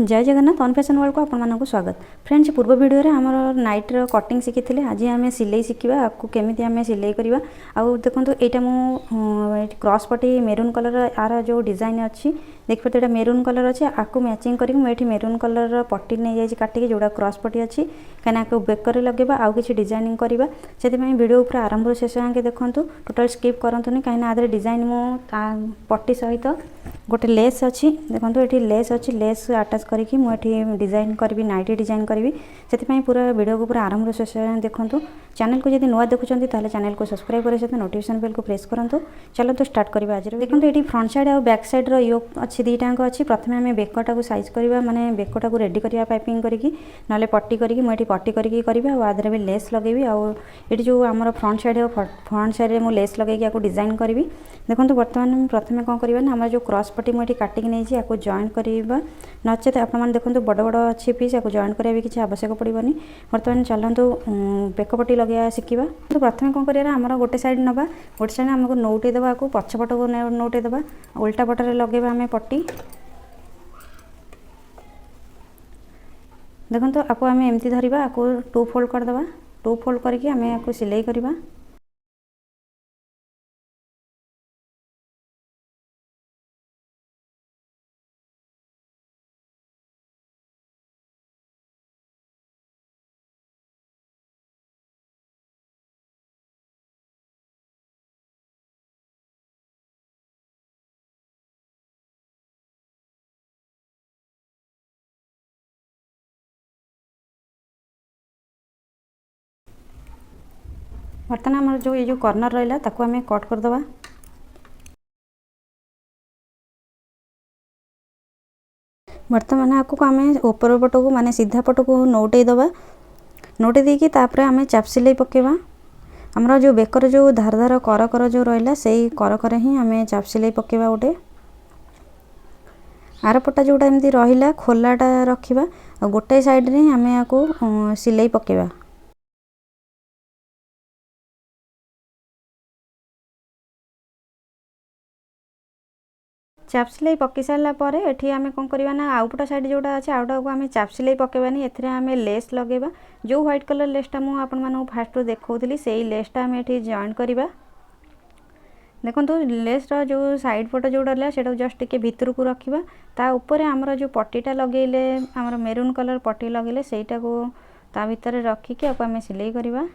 जय Jagannath on fashion world को आपको स्वागत। फ्रेंड्स, पूर्व वीडियो रे हमर नाइटर कटिंग शिखी। आज आम सिलाई शिखा आपको केमी आम सिलाई करवा। आउ देखो यहाँ मु क्रॉस पट्टी मेरून कलर यार जो डिजाइन अच्छी देखिए तो मेरून कलर अच्छे आपको मैचिंग करी मुझे मेरून कलर पट्टी नहीं जाइए काटिक जोड़ा क्रॉस पट्टी अच्छी कहीं बेकर लगेगा आउ कि डिजाइनिंग करवा से वीडियो पूरा आरंभ शेष जाए देखूँ टोटाल स्किप करतुनि कहीं आदि डिजाइन मु पट्टी सहित गोटे लेस अच्छी देखो ये लेस अच्छी लेस आटाच करके मुझे डिजाइन करी नाइटी डिजाइन करी से पूरा वीडियो को पूरा आरंभ शेष देखूँ। चैनल को जब नुआ देखुं तो चैनल को सब्सक्राइब कर सहित नोटिफिकेशन बेल को प्रेस करूँ। चलो तो स्टार्ट करवा आज देखो ये फ्रंट साइड और बैक साइड योक अच्छी दुईटाक अच्छी। प्रथम आम बेकटा को साइज करवा माने बेकटा को रेडी करवा पाइपिंग करके ना पट्टी करके मुझे पट्टी करके करी आदि भी लेस लगेबी आठ जो आम फ्रंट साइड में लेस लगे डिजाइन करी। देखो बर्तमान प्रथम कौन करवा ना आम जो क्रॉस पट्टी मुझे काटिक नहीं आपको जॉइंट करवा नचेत आपने देखो बड़ बड़ अच्छी पीस आपको जॉइंट करा भी किसी आवश्यक पड़ोनी। बर्तमान चलतु बेक पट्टी लगे शिखा। तो प्रथम कौन करा आम गोटे साइड नवा गोटे साइड आमको नौटे देवा पछपट को नौटे देवा उल्टा पटरे लगे आम पट्टी। देखो तो आपको आम एमती धरवा आपको 2 फोल्ड करदे 2 फोल्ड करके आम आपको सिलाई करवा। बर्तमान आम जो ये कॉर्नर रहा ताको आम कट करदे। बर्तमान आपको आम ऊपर पट को माने सीधा पट को नौटे दबा नौटे देकी तापर आम चाप सिलाई पकेबा। आमर जो बेकर जो धार धार कर जो रहा से कर ही आम चाप सिलाई पकेबा। गोटे आरपटा जोटा एमती रहा खोलाटा रखा गोटे साइड रे आम आपको सिलाई पकेबा। चाप सिलाई पकई सारापर ये आम कौन करवा ना आउपटा साइड जोटा अच्छे आउटा को आम चाप सिलाई पकेबानी एथरे आम लेस लगेबा। जो व्हाइट कलर लेसटा मु आपण मानू फास्ट देखौली से लेसटा आम ये जॉइन करवा। देखो लेसर जो साइड पट जोड़ा रहा से जस्ट टिके भितर को रखा ता ऊपर आमर जो पट्टीटा लगेले आमर मेरून कलर पट्टी लगेले सेटा को ता भीतर रखिकी आपको आम सिलाई करवा।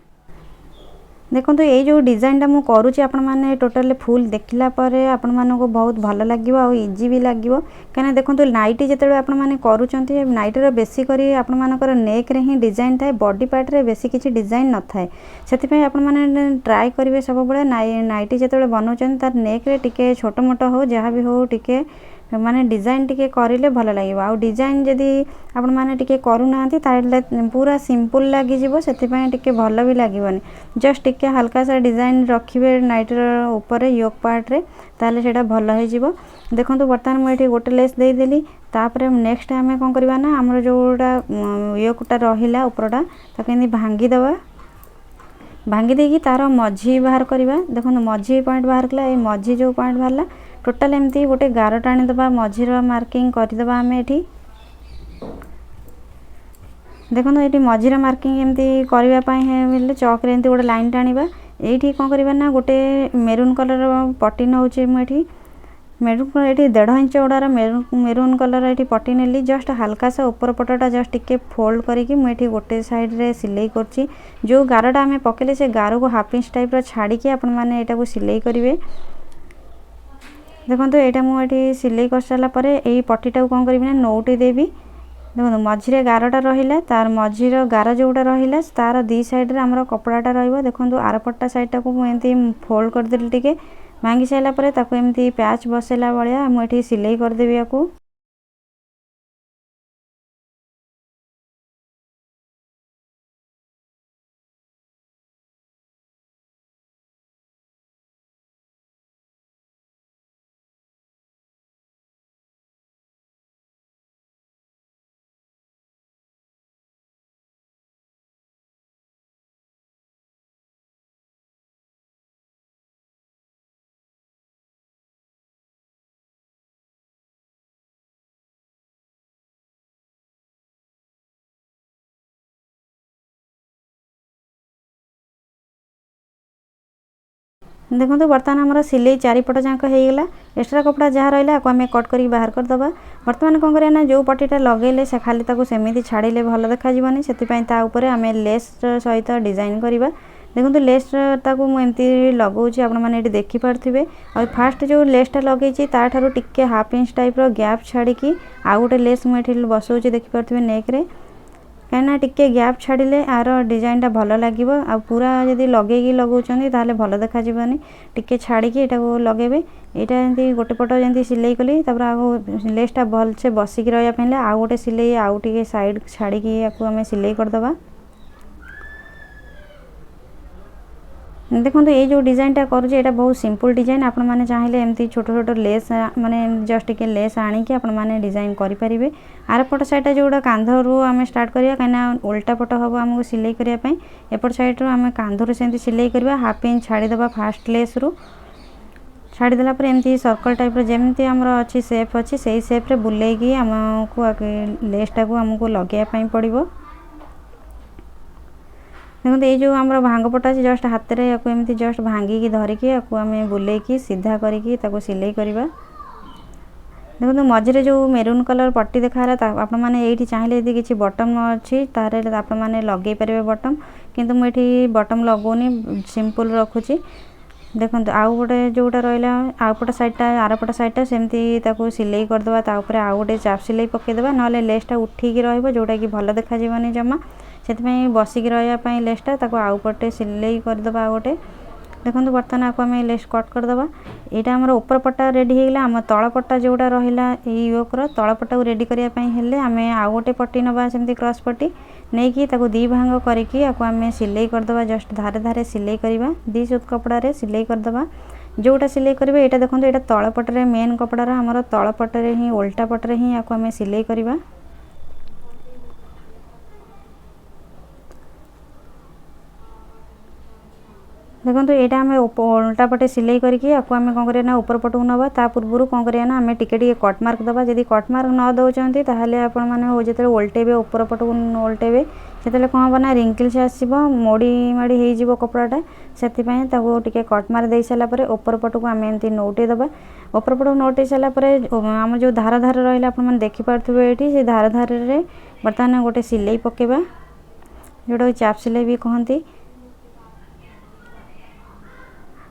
देखो ये जो डिजाइनटा मु करुँची आपण मैंने टोटाल फुल देखला परे आपण मानको बहुत भल लगे और इजी भी लगे कहीं देखो नाइटी जिते आपण मैंने करुँचे नाइटर बेसी करी आपण मानकर नेक रे ही डिजाइन थाए बॉडी पार्ट रे बेसी किसी डिजाइन न थाए से आपण मैंने ट्राए करेंगे सब बड़े नाइटी जिते बनाऊँ तार नेक रे टिके छोट मोट हो जहाँ भी हो टिके माने डिजाइन टिके करिले भल लगे आ डिजाइन जदि आपण माने टिके करूना ताले पूरा सिंपल लगी जिवो सेतिपय टिके भल भी लागबनी। जस्ट टिके हल्का सा डिजाइन रखिबे नाइटर ऊपर योक पार्ट रे ताले सेटा भल हो जिवो। देखंतु बर्तमान मु एठी गोटे लेस दे देली तापर नेक्स्ट आमे कोन करबा ना हमर जोटा योकटा रहिला ऊपरटा ताके एंदी भांगी दबा भांगी देकी तार मझी बाहर करवा। देखो मझी पॉइंट बाहर कला मझी जो पॉइंट बाहरला टोटाल एमती गोटे गार टाणी दबा मझीर मार्किंग करदेबा आम एठी। देखो ये मझीर मार्किंग एमती करने चौक रे एमती गोटे लाइन टाणीबा। ये कौन करवा ना गोटे मेरून कलर पट्टी नौचे मुझे मेरून कलर ये 1.5 इंच गुड़ार मेरून कलर ये पट्टी नेली जस्ट हल्का सा ऊपर पटटा जस्ट टिके फोल्ड करके मुझे गोटे साइड रे सिलाई करची। जो गारटा आम पकेले से गार को हाफ इंच टाइप छाड़ी आपण मैंने यहाँ सिलाई करेंगे। देखो यहाँ मुझे सिलाई कर सारापर यही पट्टीटा कौन करी ना नौटे देवी। देखो मझीरे गारटा रहा तार मझीर गार जोटा रहा तार दी साइड रे आमर कपड़ाटा रहिबो। देखो आरपटा साइडटा को एमती फोल्ड करदेली टिके भांगी सारापर एमती पैच बसेला भाया मुझे सिलाई करदेवी आपको। देखो बर्तमान आम सिले चारिपट जाक होगा एक्सट्रा कपड़ा जहाँ रहा आम कट कर बाहर करदे। बर्तमान कौन करना जो पट्टीटा लगेले से खाली सेमती छाड़े भल देखाजी से आम लेस सहित डिजाइन करवा। देखो लेस मुझे लगाऊँ आपण मैंने देखिपे और फास्ट जो लेसटा लगे ताठू टिके हाफ इंच टाइप गैप छाड़ी आउ गोटे लेस मुझे बसाऊँ देखिपे नेक्रे कहीं टिके गैप छाड़े आर डिजाइनटा भल लगे आ पूरा जदि लगे लगाऊँ ताले भल देखाजीबनी टिके छाड़ी यहाँ लगे यहाँ गोटे पट जमी सिलाई कली आगो लेसटा भल से बसिक रही आउ गोटे सिलाई आउ टे साइड छाड़ी आम सिलाई करदे। देखो ये जो डिजाइनटा करुचे ये बहुत सिंपल डिजाइन आपण मैंने चाहिए एमती छोट छोट लेस माने जस्ट टिके लेस आणिकी आपण मैंने डिजाइन करें। आर पट साइड जोड़ा कांधरू आम स्टार्ट करिया कहीं उल्टा पट हम आमको सिलाई करने एपट साइड आम कांधरू से सिलाई करवा हाफ इंच छाड़ीदे फास्ट लेस रू छाड़देला एमती सर्कल टाइप जमी आमर अच्छी सेप अच्छी से सेप्रे बुलेगी आमको लेसटा को आमको लगेवाई पड़ो। देखो ये जो आम भांगपटा अच्छे जस्ट हाथ में या एमती जस्ट भांगिकी धरिकी आम बुलेकी सीधा करके सिलाई करवा। देखो मझे जो मेरून कलर पट्टी देखा आपण मैंने ये चाहिए यदि किसी बटम अच्छी तार आप लगे पारे बटम किंतु मुझे बटम लगौनी सिंपल रखुची। देखो आउ गोटे जोटा रहा आउपट साइडटा आरपट साइडटा सेमती सिलाई करदे आउ गोटे चाप सिलाई पकईदे ना लेसटा उठिकी रोटा कि भल देखाजीबनी जमा से बसिक रही लेसटा आउ पटे सिलाई करदे आउ गोटे। देखो बर्तमान आपको आम लेस कट करदे यहाँ आम ऊपर पट्टा रेडी होगा आम तल पट्टा जोड़ा रहा योकर तल पट्टा को रेडी करने आम आउ गोटे पट्टी नवा सेमती क्रॉस पट्टी नहीं कि दी भांग करके आम सिलाई करदे जस्ट धारे धारे सिलाई करवा दी सूत कपड़े सिलाई करदे जोटा सिलाई करेंगे यहाँ देखो यहाँ तल पटे मेन कपड़ार आमर तल पटे ही उल्टा पटे ही आम सिलाई करवा। देखो यहाँ आम उल्टा पटे सिलाई करके आम कौन करना ऊपर पटू नवा ता पूर्व कौन करना आम टिके कट मार्क दबा जदि कट मार्क न दौरान ताहले आपण मैंने जो उल्टेबे ऊपर पटू उल्टेबे से कौन हम ना रिंकल्स आसो मोड़ी माड़ी हो कपड़ाटा से टिके कट मार दे सारापर ऊपर पटू आम एमती नौटे दबा ऊपर पटू नौटे सारापर आम जो धार धार रहा आप देखिपे ये धार धार बर्तमान गोटे सिलाई पकेबा जोटा चाप सिलाई भी कहती।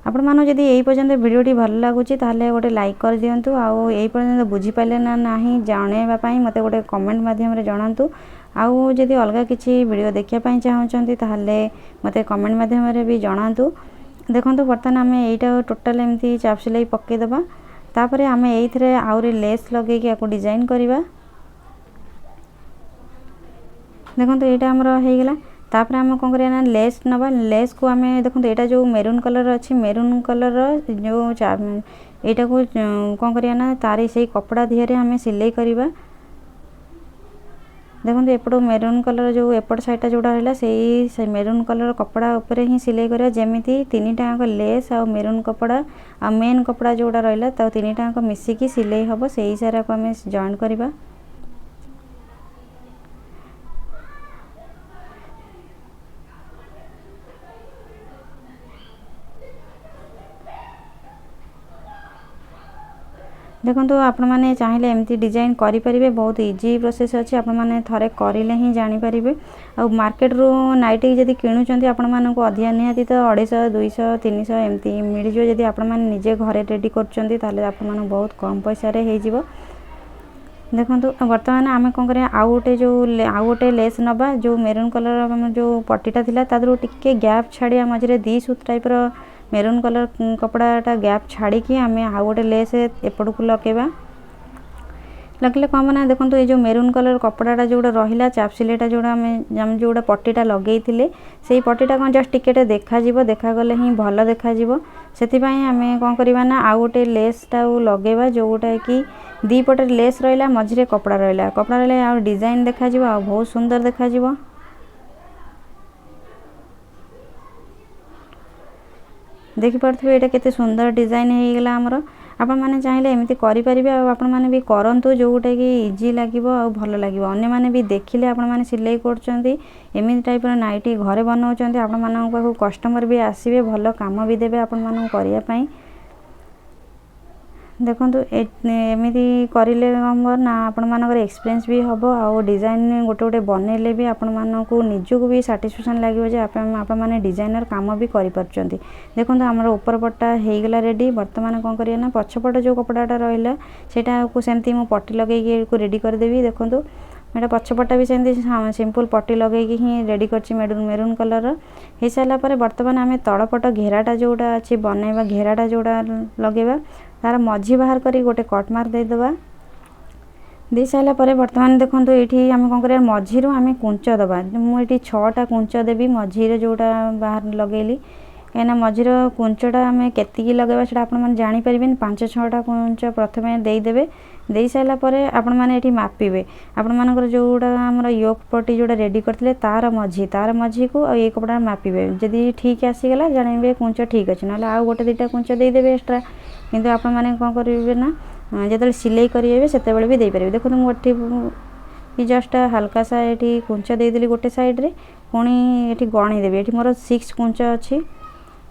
आपण मानो जदि यही पर्यंत वीडियोटी भल लगुच ताहले गोटे लाइक कर दिंतु आउ यही पर्यंत बुझीपारे ना नहीं जानापी मत गोटे कमेंट माध्यम जनातु आउ जदि अलग किसी वीडियो देखापी चाहूँगी ताहले मत कमेंट माध्यम भी जनातु। देखो बर्तमान आम यहीटा टोटाल एमती चाप सिलाई पकईदे तापर आम ये आउरी लेस लगे डिजाइन करवा। देखो यहाँ आमर होगला तापर आम कौन करना लेस नवा लेस को आम देखो यहाँ जो मेरून कलर अच्छी मेरून कलर जो यहाँ को कौन करना तारी से कपड़ा दिहरे आम सिलाई करवा। देखो एपटू मेरून कलर जो एपट साइडटा जोड़ा रहा से मेरून कलर कपड़ा उपरे ही सिलाई करवा जमीती तीन टाँग लेस आ मेरून कपड़ा आ मेन कपड़ा जोड़ा रहा तीन टाँग मिसिकी सिलाई हम से हिसाब से आम जॉइन करवा। देखो आपण मैंने चाहिए एमती डिजाइन करें बहुत इजी प्रोसेस अच्छी आपण मैंने थरे करें ही जानीपर आ मार्केट रू नाइटी जदि किणुंट आपण मानक अधिका निहाती तो 250 200 300 एमती मिल जाए जदि आपण मैंने निजे घरे रेडी कर बहुत कम पैसा हो। देखो बर्तमान आम कौन कर आउ गोटे लेस नवा जो मेरून कलर जो पट्टीटा थिला तादरू टिके गैप छाड़िया मझे दी सूत टाइप मेरून कलर कपड़ाटा गैप छाड़ी आम आउ गोटे लेस एपट को लगेगा लगले कौन ना देखो ये जो मेरून कलर कपड़ाटा जोड़ा रहा चाप सिलाईटा जोड़ा आम जोड़ा पट्टीटा लगे से पट्टीटा कौन जस्ट टिकेट देखागले ही भल देखाଯିब से आम कौन करवा ना आउ गोटे लेसटा लगेगा जोटा कि दी पटे लेस रहा मझे कपड़ा रहा आ डिजाइन देखा बहुत सुंदर देखा। देखिपे यहाँ केते सुंदर डिजाइन होगला आमर आपण माने चाहिए एमती करें आपण माने भी करंतु जोटा कि इजी लगे और भल लगे अन्य माने भी देखिले आपण माने सिलाई करछंती एमती टाइप नाइटी घरे बनाउछंती आपण मानक पाखु कस्टमर भी आसीबे भल काम भी देबे आपण मानक करिया पई देखंतु एमती करिले हमर ना आपण मानकर एक्सपीरियंस भी हबो आ डिजाइन गोटे गोटे बनेले भी आपण मानक निजको भी सैटिस्फैक्शन लागिवो जे आपण माने डिजाइनर काम भी करि परछंती देखंतु हमर ऊपर पट्टा हे गेला रेडी वर्तमान कोन करिया ना पछपट जो कपड़ाटा रहला सेटा को सेमती मो पट्टी लगेई को रेडी कर देबी देखंतु मेरा पछपटा भी सेमती सिंपल पट्टी लगेई ही रेडी करछि मेरून कलर हे साला पर वर्तमान आमे तळपट घेराटा जोडा अछि बनेबा घेराटा जोडा लगेबा तार मझी बाहर करी गोटे कट मार दे दबा दे साला पर वर्तमान देखंतु एठी आमे कोन करिया मझी रो आमे कुंच दबा मु एठी 6टा कुंच देबी मझी रे जोडा बाहर लगेली कहना मझी रो कुंचटा आमे केतिकी लगेबा सेटा आपण माने जानि परिबेन 5-6टा कुंच प्रथमे देई देबे देई साला परे आपण माने एठी मापिबे आपण मानकर जोडा हमर योक पट्टी जोडा रेडी करथिले तार मझी को ए कपड़ा मापिबे जदी ठीक आसी गेला जानिबे कुंच ठीक अछि नले आ गोटे दुटा कुंच देई देबे एक्स्ट्रा किंतु आपण माने कोन करिवे ना जेतले सिलाई करिवे सेते बेले भी देई परिबे देखो मु एठी जस्ट हल्का सा एठी कुंच देई देली गोटे साइड रे पुणी एठी गणी देबे एठी मोर 6 कुंच अछि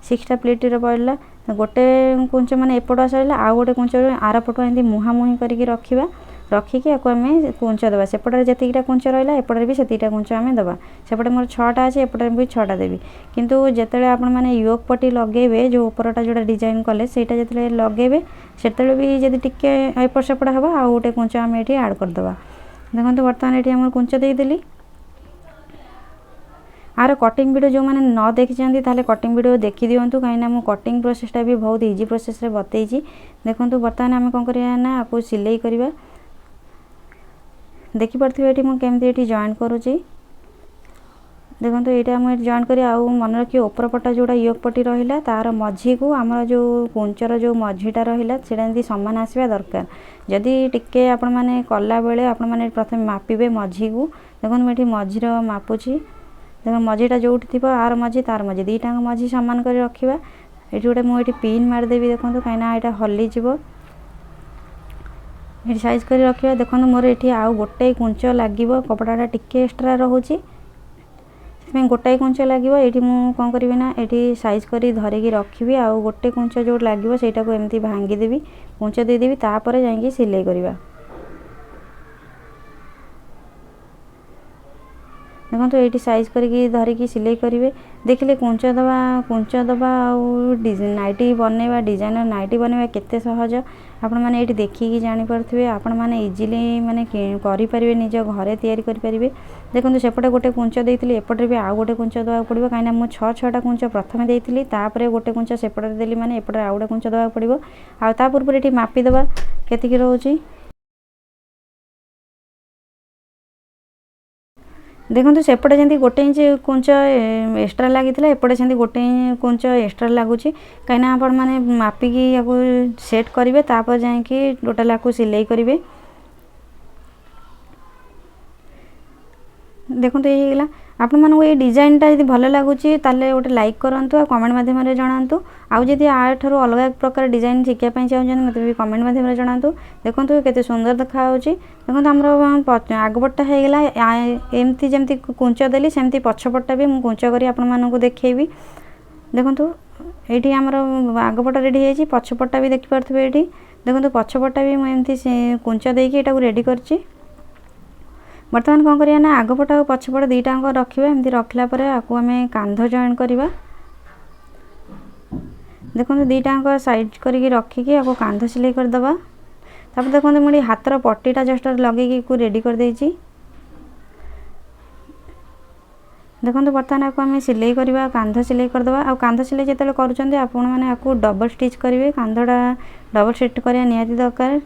6टा प्लेट रे पड़ला गोटे कुंच माने एपट आसला आ गोटे कुंच आर पट एंती मुहा मुही करके रखिबा रखिके आको आमे कुंच दबा सेपटे जतिटा कुंच रहला एपटे भी सेतिटा कुंच आमे दबा सेपटे मोर 6टा अछि एपटे भी 6टा देबी किंतु जेतले आपण माने योक पट्टी लगेबे जो ऊपरटा जोडा डिजाइन कले सेटा जेतले लगेबे सेतले भी जदी टिके एपट सेपट हबा आ गोटे कुंच आमे एठी ऐड कर दबा देखंतु वर्तमान एठी हमर कुंच देई देली आर कटिंग वीडियो जो माने न देखि चंदी ताले कटिंग वीडियो देखि दियंतु काइना मु कटिंग प्रोसेसटा भी बहुत इजी प्रोसेस रे बतेइची देखंतु वर्तमान आमे कोन करिया ना आपु सिलाई करिबा देखि परथिबे एठी मु केमती एठी जॉइन करूची देखंतु एटा मु जॉइन करी आ मन रखी ऊपर पट्टा जोडा योक पट्टी रहिला तार मझी को हमर जो कुंचर जो मझीटा रहिला सेटा एंती समान आसीबा दरकार जदी टिके आपण माने कला बेले आपण माने प्रथम मापिबे मझी को देखंतु एठी मझी रो मापुची देखो मझीटा जोठी थिबो आर मझी तार मझी दीटा मझी समान कर रखिबा एठी गोटे मु एठी पिन मार देबी देखंतु काइना एटा हल्ली जिवो एठी साइज कर रखिबा देखंतु मोर एठी आ गोटे कुंच लागिवो कपड़ाटा टिके एक्स्ट्रा रहूची सेमे गोटे कुंच लागिवो एठी मु कोन करबी ना एठी साइज करी धरे की रखिबी आ गोटे कुंच जो लागिवो सेटा को एमती भांगी देबी कुंच दे देबी तापर जाईकी सिलाई करबा देखो ये साइज करके धरिकी सिलाई करेंगे देखिले कुंच दबा नाइटी बनवा डिजाइनर नाइटी बनवा केते सहज आपण माने ये देखिकी जानी पारथिबे आपण माने इजीली माने करि परिबे निज घरे तयारी करि परिबे देखंतु सेपटे गोटे कुंच देइतिली एपटे भी आ गोटे कुंच दवा पड़िबो काइना मु 6-6टा कुंच प्रथमे देइतिली तापरे गोटे कुंच सेपटे देली माने एपटे आ गोटे कुंच दवा पड़िबो आ ता पूर्व एठी मापी दबा केतिकी रहउची देखो सेपटे जमी गोटे इंच कुंच एक्स्ट्रा लगी एपटे से गोटे कुंच एक्स्ट्रा लगुच कहीं आपण मैंने मापिकी या सेट करेंगे तापर जाकि टोटाल आपको सिलाई करेंगे देखो ये होगा आपण मानक ये डिजाइनटा यदि भल लगुच ताले गोटे लाइक करंतु कमेंट माध्यम जनातु आदि आठ अलग प्रकार डिजाइन शिखापी चाहते मतलब भी कमेंट माध्यम जनातु देखो केते सुंदर देखा देखो आमर आगपटा होगा एमती जमती कुंच देली सेमती पछपटा भी मुझे कुंच करी आपण मानक देखी देखो ये आमर आगपटा रेडी है पछपटा भी देखिपे ये देखो पछपटा भी मुझे कुंच देकी एटा रेडी करची बर्तमान कौन करिया ना आगपट और पछपट दीटा रखिबा एमती रखला परे आकु आमे कांध जॉइन करिबा देखो दीटा साइड करके रखिकी आकु कांध सिलाई कर दबा तापर देखो मुझे हाथर पट्टीटा जस्ट लगे को रेडी कर देइची देखो बर्तमान आपको आम सिलाई करवा कांध सिलाई करदे आ कांध सिलाई जिते करुँच आपण मैंने आपको डबल स्टिच करेंगे कांधटा डबल स्टिच करवा निहाती दरकार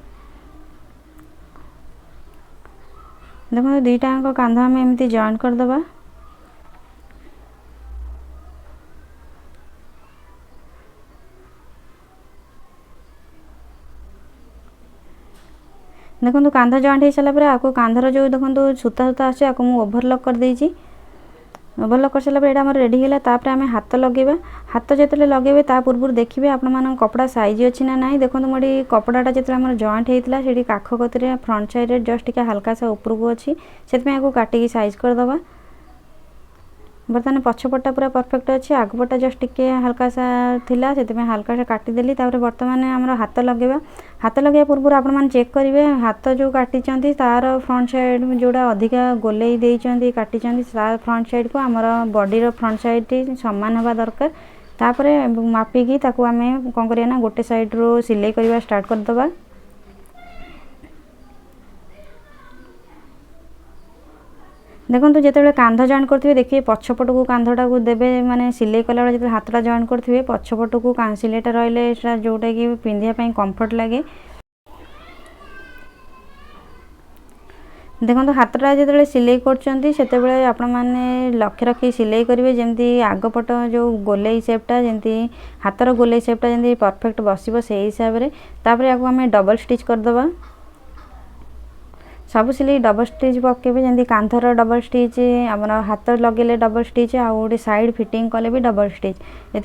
देखो दुईटा कांध आम एमती जॉइन करदबा देखो कांध जॉइंट हो सारापर आपको कांधर जो देखो सूता सूता आसे आपको मुझे ओभरलक कर देइची भल कर सारा ये आम रेडी है। तापर आम हाथ लगेगा। हाथ जो लगे ता पूर्व देखिए आपण कपड़ा साइज अच्छी ना ना। देखो मुझे कपड़ाटा जो आम जॉइंट होता है काख कतर फ्रंट साइड जस्ट टे हल्का सा उपरको अच्छी से काटिकी साइज करदे। बर्तमान पछपटा पूरा परफेक्ट अच्छी आगपटा जस्ट टिके हल्का सा थिला से हल्का सा काटिदेली। बर्तमान आम हाथ लगेगा। हाथ लगे पूर्व आपण मैंने चेक करेंगे हाथ जो काटी तार फ्रंट साइड जोड़ा अधिका गोले देती काटी फ्रंट साइड को आमर बॉडी फ्रंट साइड सामान हवा दरकार। तापर मापिकी आम कौन करिए गोटे साइड रो सिलाई करवा स्टार्ट करदे। देखो जो कांध जॉइंट करेंगे देखिए पछपट को कांधटा को देवे माने सिलाई कला जो हाथटा जॉइंट करेंगे पछपट को सिलाईटा रहा जोटा कि पिंधापी कंफर्ट लगे। देखो हाथटा जो सिलाई करते आपण मैंने लक्ष्य रखी सिलाई करेंगे जमी आगपट जो गोले सेपटा जमी हाथर गोले सेपटा जमी परफेक्ट बस से हिसाब से। तापर या आम डबल स्टिच करदे। सब सिलाई डबल स्टिच पकेबे जमी कांधर डबल स्टिच आम हाथ लगे डबल स्टिच आ गोटे साइड फिटिंग कले भी डबल स्टिच ये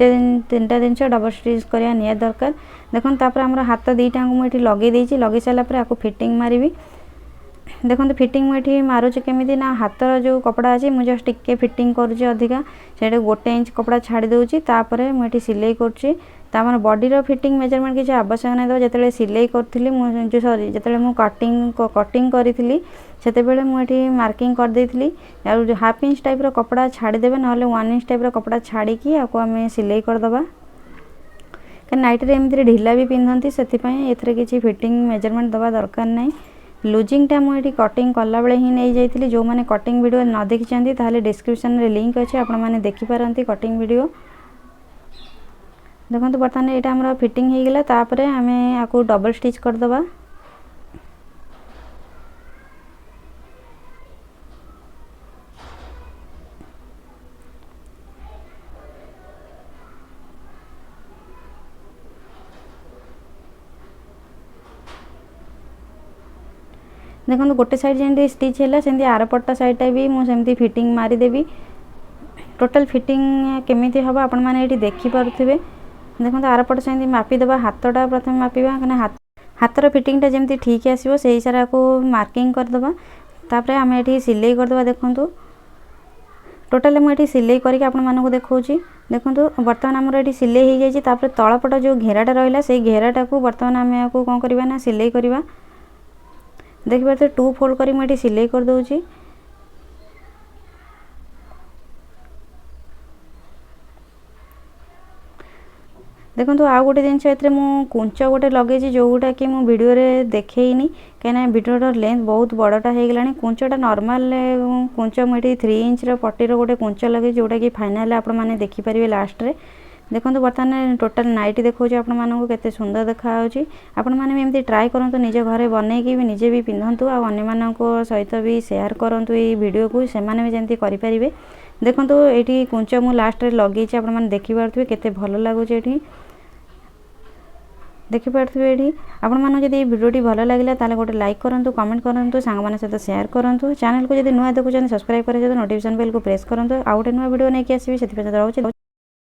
तीनटा जिनस डबल स्टिच करवा निया दरकार। देखो तापर आम हाथ दीटा मुझे लगे लगे सारापर आपको फिटिंग मारिबी। देखो फिटिंग मुझे मारुचे केमिति ना हाथर जो कपड़ा अच्छी मुझे जस्ट टिके फिटिंग करुँचे अधिका से 1 इंच कपड़ा छाड़ी दूची। तापर मुझे सिलाई करुँची तापर बॉडी रो फिटिंग मेजरमेंट किसी आवश्यक नहीं। जो सिलाई करी जो सॉरी जो कटिंग करी से मुझे मार्किंग करदेली हाफ इंच टाइप कपड़ा छाड़देवे ना 1 इंच टाइप कपड़ा छाड़ी आपको आम सिलाई करदे। क्या नाइटी एमती ढिला भी पिंधती से किसी फिटिंग मेजरमेंट दवा दरकार नहीं। लुजिंगटा मुझे कटिंग कला बेले ही नहीं जाइए। जो मैंने कटिंग वीडियो न देखी ताले डिस्क्रिप्शन में लिंक अच्छे आपण मैंने देखिपारती कटिंग वीडियो। देखो बर्तमान यहाँ आम फिटिंग हो गला। तापर आम आपको डबल स्टिच करदे। देखो गोटे साइड जमी स्टिच है सेमती आरपटा साइडटा भी मुझे फिटिंग मारिदेवी। टोटल फिटिंग केमिति हम आपण मैंने देखिपे। देखो आरपट से मापिदेवा हाथटा प्रथम मापिबा कहीं हाथर फिटिंगटा जमी ठीक आसो से हिसाब को मार्किंग करदे। तापर आम ये सिलाई करदे। देखो टोटाल मुझे सिलाई करके आपण मानक देखौची। देखो बर्तमान आमर ये सिलाई हो जाए। तापर तलपट जो घेराटा रहा से घेराटा को बर्तमान आम आपको कौन करवा ना सिलाई करवा। देखिए 2 फोल्ड करी मुझे सिलाई कर दूची। देखो आउ गोटे जिनस ये कुंच गोटे लगे जोटा कि मुझे वीडियो रे देखनी कहीं वीडियोर लेंथ बहुत बड़टा हो गला। कुंचटा नॉर्मल कुंच मुझे 3 इंच पट्टीर गोटे कुंच लगे जोटा कि फाइनाल आपण मैंने देखिपारे लास्ट रे। देखो बर्तमान टोटाल नाइटी देखो आपण मानक केते सुंदर देखा आपण मैंने एमती ट्राई करूँ निज घरे बनईकी भी निजे भी पिंधतु आ सहित भी शेयर करूँ ये वीडियो को से भी जमी करें। देखो ये कुंच मु लास्ट लगे आपण मैंने देखिपे केते भल लगुच। देखिपे ये आपण मानक जब वीडियोटी भल लगे ताले गोटे लाइक करूँ कमेंट करूँ सांग सहित शेयर करूँ। चैनल को जब नुआ देखुं सब्सक्राइब करें नोटिफिकेशन बेल को प्रेस करूँ। आउ गोटे नुआ वीडियो नहीं आसबि से रोचे।